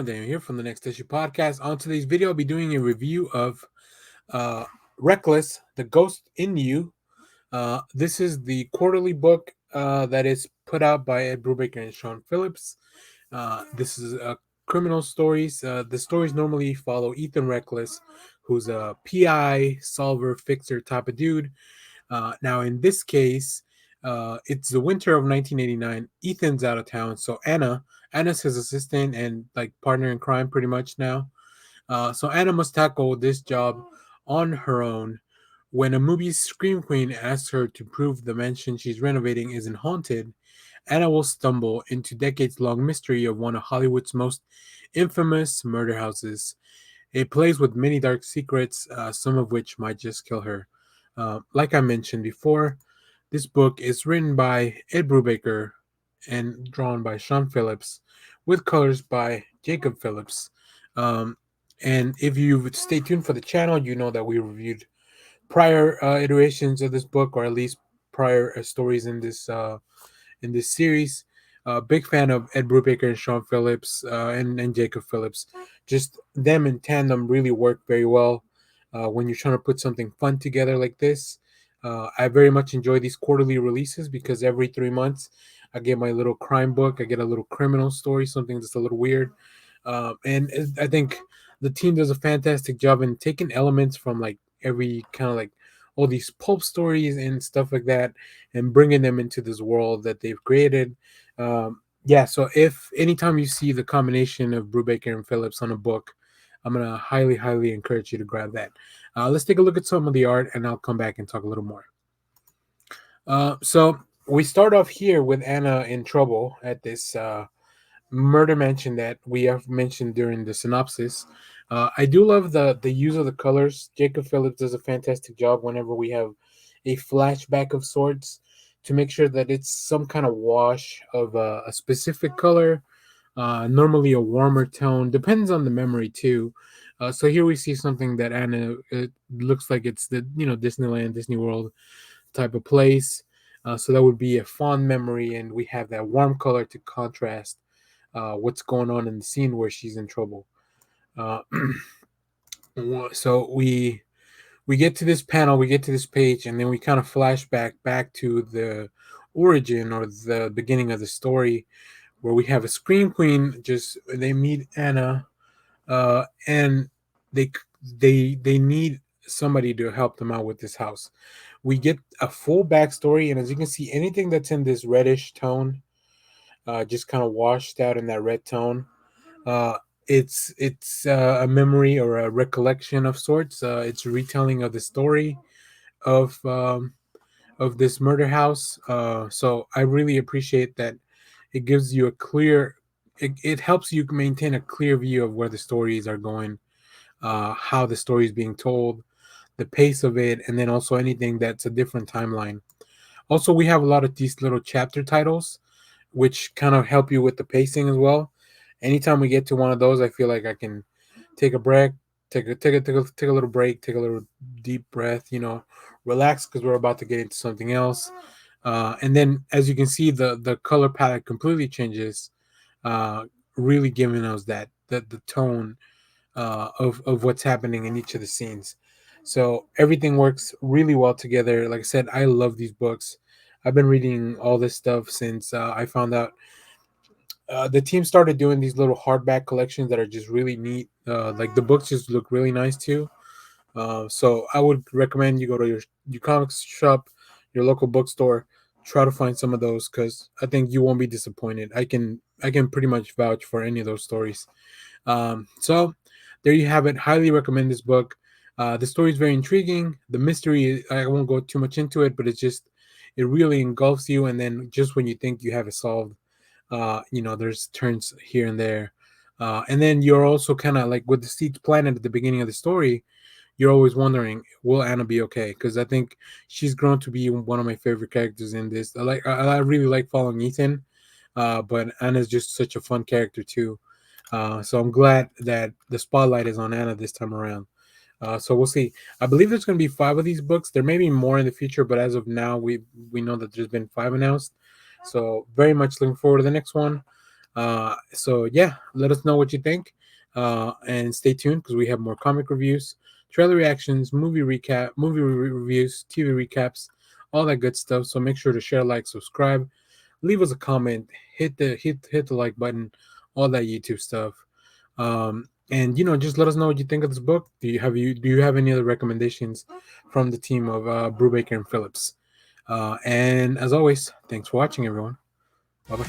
Daniel here from the Next Issue Podcast. On today's video, I'll be doing a review of uh, Reckless, The Ghost in You. This is the quarterly book that is put out by Ed Brubaker and Sean Phillips. This is criminal stories. The stories normally follow Ethan Reckless, who's a PI, solver, fixer type of dude. Now, in this case, it's the winter of 1989. Ethan's out of town, so Anna's his assistant and like partner in crime, pretty much now. So Anna must tackle this job on her own. When a movie's scream queen asks her to prove the mansion she's renovating isn't haunted, Anna will stumble into decades-long mystery of one of Hollywood's most infamous murder houses. It plays with many dark secrets, some of which might just kill her. Like I mentioned before, this book is written by Ed Brubaker and drawn by Sean Phillips, with colors by Jacob Phillips. Um, and if you stay tuned for the channel, you know that we reviewed prior iterations of this book, or at least prior stories in this series. Big fan of Ed Brubaker and Sean Phillips and Jacob Phillips. Just them in tandem really work very well when you're trying to put something fun together like this. I very much enjoy these quarterly releases because every 3 months I get my little crime book. I get a little criminal story, something that's a little weird. I think the team does a fantastic job in taking elements from like every kind of like all these pulp stories and stuff like that and bringing them into this world that they've created. Yeah, so if anytime you see the combination of Brubaker and Phillips on a book, I'm gonna highly encourage you to grab that. Let's take a look at some of the art, and I'll come back and talk a little more. So we start off here with Anna in trouble at this murder mansion that we have mentioned during the synopsis. I do love the use of the colors. Jacob Phillips does a fantastic job whenever we have a flashback of sorts to make sure that it's some kind of wash of a specific color, normally a warmer tone, depends on the memory too. So here we see something that Anna, it looks like it's the Disneyland, Disney World type of place. So that would be a fond memory, and we have that warm color to contrast what's going on in the scene where she's in trouble. Uh, so we get to this panel, we get to this page, and then we kind of flash back to the origin or the beginning of the story, where we have a scream queen. Just they meet Anna, and they they need somebody to help them out with this house. We get a full backstory, and as you can see, anything that's in this reddish tone, just kind of washed out in that red tone. Uh, it's a memory or a recollection of sorts. It's a retelling of the story of um, of this murder house. So I really appreciate that. It gives you a clear. It helps you maintain a clear view of where the stories are going, how the story is being told, the pace of it, and then also anything that's a different timeline. Also, we have a lot of these little chapter titles, which kind of help you with the pacing as well. Anytime we get to one of those, I feel like I can take a break, take a little break, take a little deep breath, relax because we're about to get into something else. And then, as you can see, the color palette completely changes, uh, really giving us the tone of what's happening in each of the scenes. So everything works really well together. Like I said, I love these books. I've been reading all this stuff since I found out the team started doing these little hardback collections that are just really neat. Like the books just look really nice too. So I would recommend you go to your comics shop, your local bookstore, try to find some of those because I think you won't be disappointed. I can pretty much vouch for any of those stories. So there you have it. Highly recommend this book. The story is very intriguing. The mystery, I won't go too much into it, but it really engulfs you. And then just when you think you have it solved, there's turns here and there. And then you're also kind of like with the seeds planted at the beginning of the story, you're always wondering, will Anna be okay? Because I think she's grown to be one of my favorite characters in this. I really like following Ethan, but Anna's just such a fun character too. So I'm glad that the spotlight is on Anna this time around. So we'll see. I believe there's going to be 5 of these books. There may be more in the future, but as of now, we know that there's been 5 announced. So very much looking forward to the next one. So yeah, let us know what you think, and stay tuned because we have more comic reviews, trailer reactions, reviews, TV recaps, all that good stuff. So make sure to share, like, subscribe, leave us a comment, hit the like button, all that YouTube stuff. And just let us know what you think of this book. Do you have any other recommendations from the team of Brubaker and Phillips? And as always, thanks for watching, everyone. Bye bye.